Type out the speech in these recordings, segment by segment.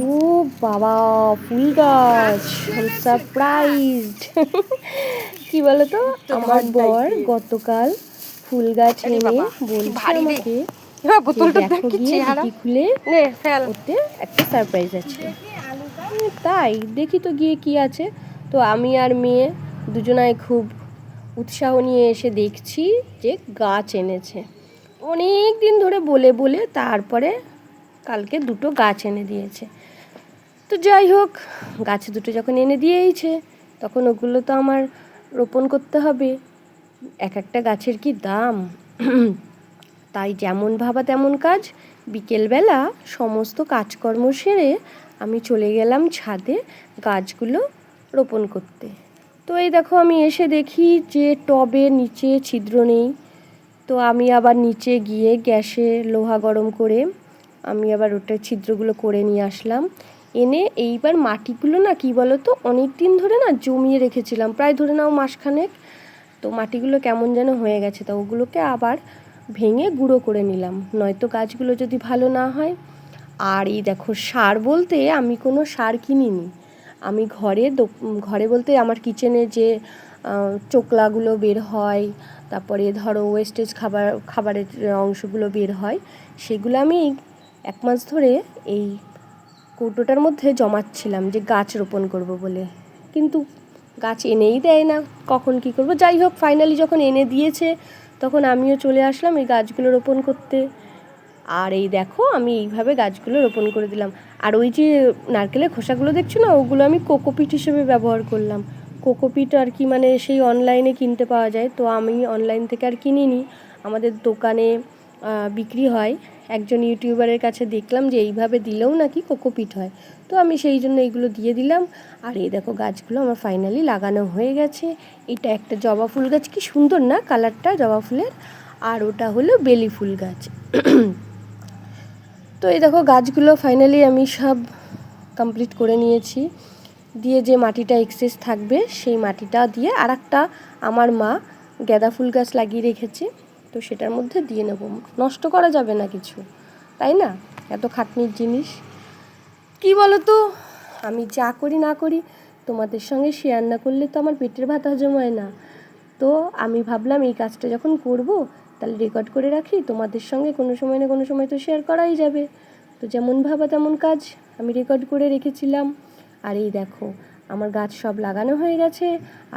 ও বাবা, ফুল গাছ, সারপ্রাইজড। কি বলতো, আমার বর গতকাল ফুল গাছ এনে বলছে আমাকে দেখো গিয়ে ডিকি খুলে ওতে একটা সারপ্রাইজ আছে। তাই দেখি তো গিয়ে কি আছে। তো আমি আর মেয়ে দুজনায় খুব উৎসাহ নিয়ে এসে দেখছি যে গাছ এনেছে। অনেক দিন ধরে বলে বলে তারপরে কালকে দুটো গাছ এনে দিয়েছে। তো যাই হোক, গাছ দুটো যখন এনে দিয়েইছে তখন ওগুলো তো আমার রোপণ করতে হবে। এক একটা গাছের কি দাম! তাই যেমন ভাবা তেমন কাজ। বিকেলবেলা সমস্ত কাজকর্ম সেরে আমি চলে গেলাম ছাদে গাছগুলো রোপণ করতে। তো এই দেখো, আমি এসে দেখি যে টবের নিচে ছিদ্র নেই। তো আমি আবার নিচে গিয়ে গ্যাসে লোহা গরম করে আমি আবার ওটা ছিদ্রগুলো করে নিয়ে আসলাম। এনে এইবার মাটিগুলো না, কি বলো তো, অনেক দিন ধরে না জমিয়ে রেখেছিলাম, প্রায় ধরে নাও মাসখানেক। তো মাটিগুলো কেমন যেন হয়ে গেছে, তো ওগুলোকে আবার ভেঙে গুঁড়ো করে নিলাম, নয়তো গাছগুলো যদি ভালো না হয়। আর এই দেখো, সার বলতে আমি কোনো সার কিনিনি। আমি ঘরে বলতে আমার কিচেনে যে চোকলাগুলো বের হয়, তারপরে ধরো ওয়েস্টেজ খাবারের অংশগুলো বের হয়, সেগুলো আমি 1 মাস ধরে এই কৌটোটার মধ্যে জমাচ্ছিলাম যে গাছ রোপণ করব বলে। কিন্তু গাছ এনেই দেয় না, কখন কী করব। যাই হোক, ফাইনালি যখন এনে দিয়েছে তখন আমিও চলে আসলাম এই গাছগুলো রোপণ করতে। আর এই দেখো, আমি এইভাবে গাছগুলো রোপণ করে দিলাম। আর ওই যে নারকেলের খোসাগুলো দেখছো না, ওগুলো আমি কোকোপিট হিসেবে ব্যবহার করলাম। কোকোপিট আর কি, মানে সেই অনলাইনে কিনতে পাওয়া যায়, তো আমি অনলাইন থেকে আর কিনিনি, আমাদের দোকানে বিক্রি হয়। একজন ইউটিউবারের কাছে দেখলাম যে এইভাবে দিলেও নাকি কোকোপিট হয়, তো আমি সেই জন্য এইগুলো দিয়ে দিলাম। আর এই দেখো, গাছগুলো আমার ফাইনালি লাগানো হয়ে গেছে। এটা একটা জবা ফুল গাছ, কি সুন্দর না কালারটা জবা ফুলের। আর ওটা হলো বেলি ফুল গাছ। তো এই দেখো, গাছগুলো ফাইনালি আমি সব কমপ্লিট করে নিয়েছি। দিয়ে যে মাটিটা এক্সেস থাকবে সেই মাটিটা দিয়ে আর একটা আমার মা গাঁদা ফুল গাছ লাগিয়ে রেখেছে, তো সেটার মধ্যে দিয়ে নেব। নষ্ট করা যাবে না কিছু, তাই না? এত খাটনির জিনিস। কি বলো তো, আমি যা করি না করি তোমাদের সঙ্গে শেয়ার না করলে তো আমার পেটের ভাত হজম হয় না। তো আমি ভাবলাম এই কাজটা যখন করব তাহলে রেকর্ড করে রাখি, তোমাদের সঙ্গে কোনো সময় না কোনো সময় তো শেয়ার করাই যাবে। তো যেমন ভাবা তেমন কাজ, আমি রেকর্ড করে রেখেছিলাম। আর এই দেখো, আমার গাছ সব লাগানো হয়ে গেছে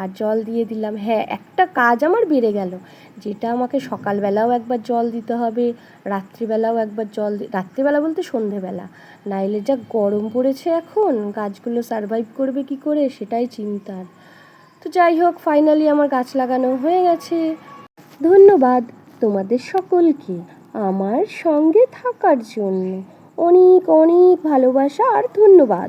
আর জল দিয়ে দিলাম। হ্যাঁ, একটা কাজ আমার বেড়ে গেল, যেটা আমাকে সকালবেলাও একবার জল দিতে হবে, রাত্রিবেলাও একবার রাত্রিবেলা বলতে সন্ধেবেলা, নাইলে যা গরম পড়েছে এখন, গাছগুলো সারভাইভ করবে কি করে সেটাই চিন্তার। তো যাই হোক, ফাইনালি আমার গাছ লাগানো হয়ে গেছে। ধন্যবাদ তোমাদের সকলকে আমার সঙ্গে থাকার জন্য। অনেক অনেক ভালোবাসা আর ধন্যবাদ।